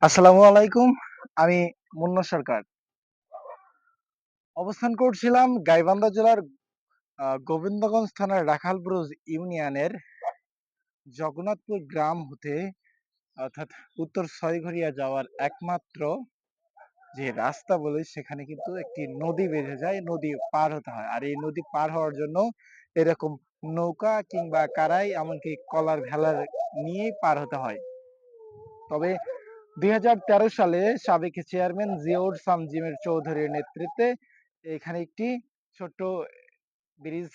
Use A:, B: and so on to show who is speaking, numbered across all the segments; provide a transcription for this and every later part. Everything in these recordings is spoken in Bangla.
A: আসসালামু আলাইকুম। আমি মুন্না সরকার। অবস্থান করছিলাম গাইবান্ধা জেলার গোবিন্দগঞ্জ থানার রাখালপুর ইউনিয়নের জগন্নাথপুর গ্রাম হতে অর্থাৎ উত্তর ছয়ঘরিয়া যাওয়ার একমাত্র যে রাস্তা বলে সেখানে কিন্তু একটি নদী বেঁধে যায়, নদী পার হতে হয়। আর এই নদী পার হওয়ার জন্য এরকম নৌকা কিংবা কারাই এমনকি কলার ভেলার নিয়েই পার হতে হয়। তবে ২০১৩ সালে সাবেক চেয়ারম্যান জিয়াউর সামজিমের চৌধুরীর নেতৃত্বে এখানে একটি ছোট্ট ব্রিজ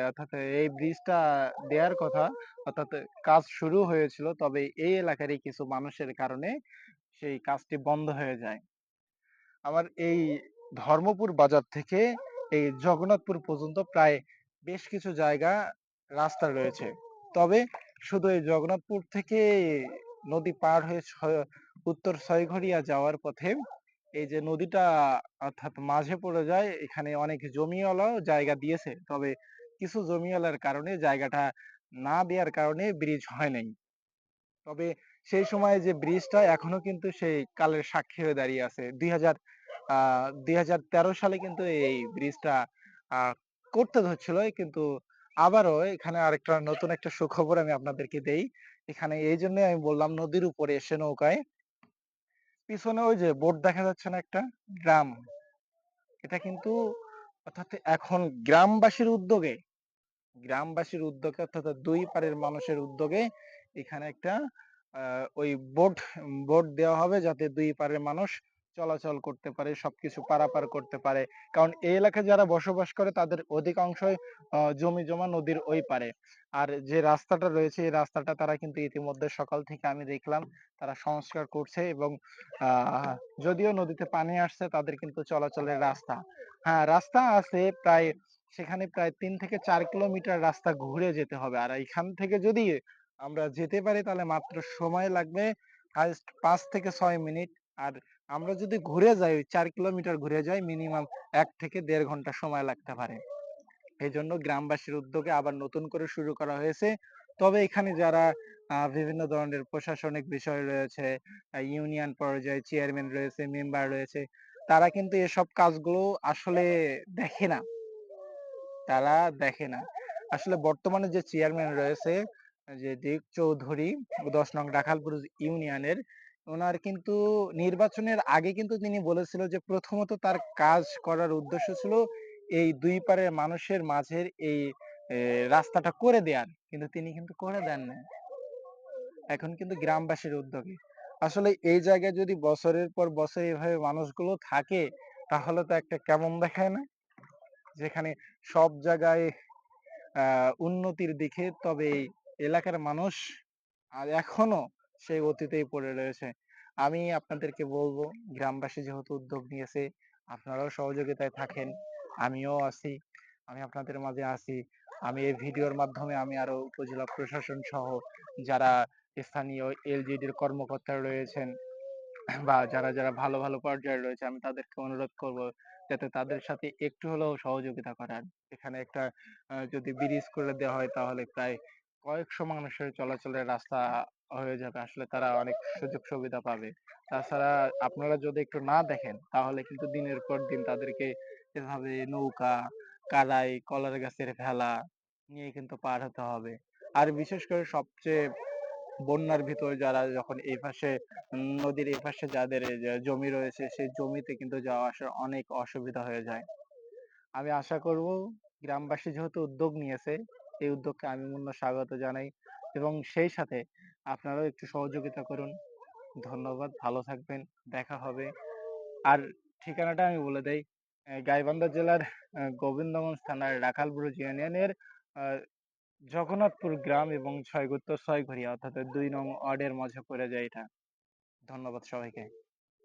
A: অর্থাৎ এই ব্রিজটা দেয়ার কথা অর্থাৎ কাজ শুরু হয়েছিল, তবে এই এলাকারই কিছু মানুষের কারণে সেই কাজটি বন্ধ হয়ে যায়। আমার এই ধর্মপুর বাজার থেকে এই জগন্নাথপুর পর্যন্ত প্রায় বেশ কিছু জায়গা রাস্তা রয়েছে। তবে শুধু এই জগন্নাথপুর থেকে নদী পার হয়ে উত্তর ছয়ঘরিয়া যাওয়ার পথে এই যে নদীটা অর্থাৎ মাঝে পড়ে যায়, এখানে অনেক জমিওয়ালাও জায়গা দিয়েছে। তবে কিছু জমিওয়ালার কারণে জায়গাটা না দেওয়ার কারণে ব্রিজ হয় নাই। তবে সেই সময়ে যে ব্রিজটা এখনো কিন্তু সেই কালের সাক্ষী হয়ে দাঁড়িয়ে আছে। ২০১৩ সালে কিন্তু এই ব্রিজটা আহ করতে ধরছিল, কিন্তু আবারও এখানে আরেকটা নতুন একটা সুখবর আমি আপনাদেরকে দেই। এখানে এই জন্য আমি বললাম নদীর উপরে এসে নৌকায় পিছনে ওই যে বোট দেখা যাচ্ছে না একটা, গ্রাম, এটা কিন্তু অর্থাৎ এখন গ্রামবাসীর উদ্যোগে অর্থাৎ দুই পারের মানুষের উদ্যোগে এখানে একটা ওই বোট দেওয়া হবে যাতে দুই পারের মানুষ চলাচল করতে পারে, সবকিছু পারাপার করতে পারে। কারণ এই এলাকায় যারা বসবাস করে তাদের অধিকাংশই জমি জমা নদীর ওই পারে। আর যে রাস্তাটা রয়েছে এই রাস্তাটা তারা কিন্তু ইতিমধ্যে সকাল থেকে আমি দেখলাম তারা সংস্কার করছে, এবং আহ যদিও নদীতে পানি আসছে তাদের কিন্তু চলাচলের রাস্তা, হ্যাঁ রাস্তা আছে প্রায়, সেখানে প্রায় ৩ থেকে ৪ কিলোমিটার রাস্তা ঘুরে যেতে হবে। আর এখান থেকে যদি আমরা যেতে পারি তাহলে মাত্র সময় লাগবে হাইস্ট ৫ থেকে ৬ মিনিট। আর আমরা যদি ঘুরে যাই, ওই ৪ কিলোমিটার ঘুরে যাই, মিনিমাম ১ থেকে ১.৫ ঘন্টা সময় লাগতে পারে। এই জন্য গ্রামবাসীর উদ্যোগে আবার নতুন করে শুরু করা হয়েছে। তবে এখানে যারা বিভিন্ন ধরনের প্রশাসনিক বিষয় রয়েছে, ইউনিয়ন পর্যায়ে চেয়ারম্যান রয়েছে, মেম্বার রয়েছে, তারা কিন্তু এসব কাজগুলো আসলে দেখে না। তারা দেখে না। আসলে বর্তমানে যে চেয়ারম্যান রয়েছে, যে দীপ চৌধুরী ১০ নং রাখালপুর ইউনিয়নের, উনার কিন্তু নির্বাচনের আগে কিন্তু তিনি বলেছিল যে প্রথমত তার কাজ করার উদ্দেশ্য ছিল এই দুই পারের মানুষের মাঝের এই রাস্তাটা করে দেয়ার। কিন্তু তিনি কিন্তু করে দেন নাই। এখন কিন্তু গ্রামবাসীর উদ্যোগে। আসলে এই জায়গায় যদি বছরের পর বছর এভাবে মানুষগুলো থাকে তাহলে তো একটা কেমন দেখায় না? যেখানে সব জায়গায় উন্নতির দিকে, তবে এই এলাকার মানুষ আর এখনো সেই অতীতেই পড়ে রয়েছে। আমি আপনাদেরকে বলবো, গ্রামবাসী যেহেতু উদ্যোগ নিয়েছে, আপনারাও সহযোগিতায় থাকেন। আমিও আছি। আমি আপনাদের মাঝে আছি। আমি এই ভিডিওর মাধ্যমে আমি আরো উপজেলা প্রশাসন সহ যারা স্থানীয় এলজিইডির কর্মকর্তা রয়েছেন বা যারা ভালো পর্যায়ে রয়েছে, আমি তাদেরকে অনুরোধ করব যাতে তাদের সাথে একটু হলেও সহযোগিতা করার। এখানে একটা যদি ব্রিজ করে দেওয়া হয় তাহলে প্রায় কয়েকশো মানুষের চলাচলের রাস্তা হয়ে যাবে। আসলে তারা অনেক সুযোগ সুবিধা পাবে। তাছাড়া আপনারা যদি একটু না দেখেন তাহলে কিন্তু দিনের পর দিন তাদেরকে এভাবে নৌকা, কারাই, কলার গাছের ভেলা নিয়ে কিন্তু পার হতে হবে। আর বিশেষ করে সবচেয়ে বন্যার ভিতর যারা যখন এই পাশে নদীর এই পাশে যাদের জমি রয়েছে সেই জমিতে কিন্তু যাওয়া আসার অনেক অসুবিধা হয়ে যায়। আমি আশা করব গ্রামবাসী যেহেতু উদ্যোগ নিয়েছে, এই উদ্যোগকে আমি স্বাগত জানাই, এবং সেই সাথে আপনারাও একটু সহযোগিতা করুন। ধন্যবাদ, ভালো থাকবেন, দেখা হবে। আর ঠিকানাটা আমি বলে দেই, গাইবান্ধা জেলার গোবিন্দগঞ্জ থানার রাখালপুর ইউনিয়নের আহ জগন্নাথপুর গ্রাম এবং উত্তর ছয়ঘরিয়া অর্থাৎ ২ নং ওয়ার্ডের মাঝে পড়ে যায় এটা। ধন্যবাদ সবাইকে।